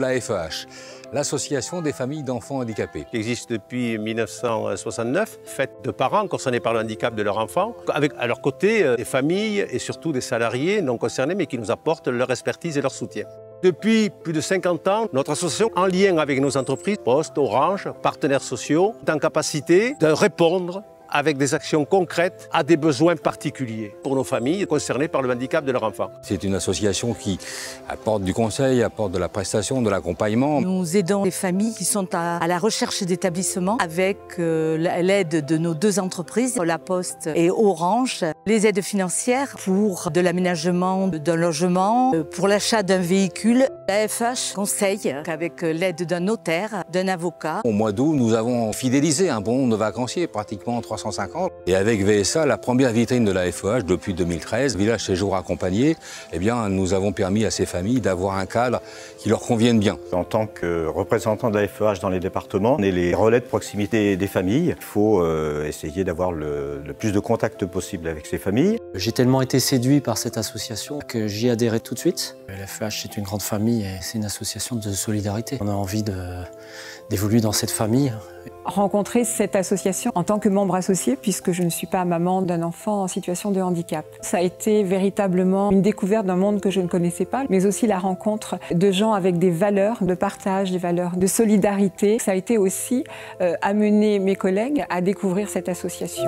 La FEH, l'Association des familles d'enfants handicapés. Qui existe depuis 1969, faite de parents concernés par le handicap de leur enfant, avec à leur côté des familles et surtout des salariés non concernés mais qui nous apportent leur expertise et leur soutien. Depuis plus de 50 ans, notre association, en lien avec nos entreprises, Poste, Orange, partenaires sociaux, est en capacité de répondre avec des actions concrètes à des besoins particuliers pour nos familles concernées par le handicap de leur enfant. C'est une association qui apporte du conseil, apporte de la prestation, de l'accompagnement. Nous aidons les familles qui sont à la recherche d'établissements avec l'aide de nos deux entreprises, La Poste et Orange, les aides financières pour de l'aménagement d'un logement, pour l'achat d'un véhicule. La FH conseille avec l'aide d'un notaire, d'un avocat. Au mois d'août, nous avons fidélisé un bon nombre de vacanciers, pratiquement 350. Et avec VSA, la première vitrine de la FEH depuis 2013, Village Séjour Accompagné, eh bien, nous avons permis à ces familles d'avoir un cadre qui leur convienne bien. En tant que représentant de la FEH dans les départements, on est les relais de proximité des familles. Il faut essayer d'avoir le plus de contacts possible avec ces familles. J'ai tellement été séduit par cette association que j'y adhérais tout de suite. La FEH, c'est une grande famille et c'est une association de solidarité. On a envie d'évoluer dans cette famille. Rencontrer cette association en tant que membre associé, puisque je ne suis pas maman d'un enfant en situation de handicap. Ça a été véritablement une découverte d'un monde que je ne connaissais pas, mais aussi la rencontre de gens avec des valeurs de partage, des valeurs de solidarité. Ça a été aussi amener mes collègues à découvrir cette association.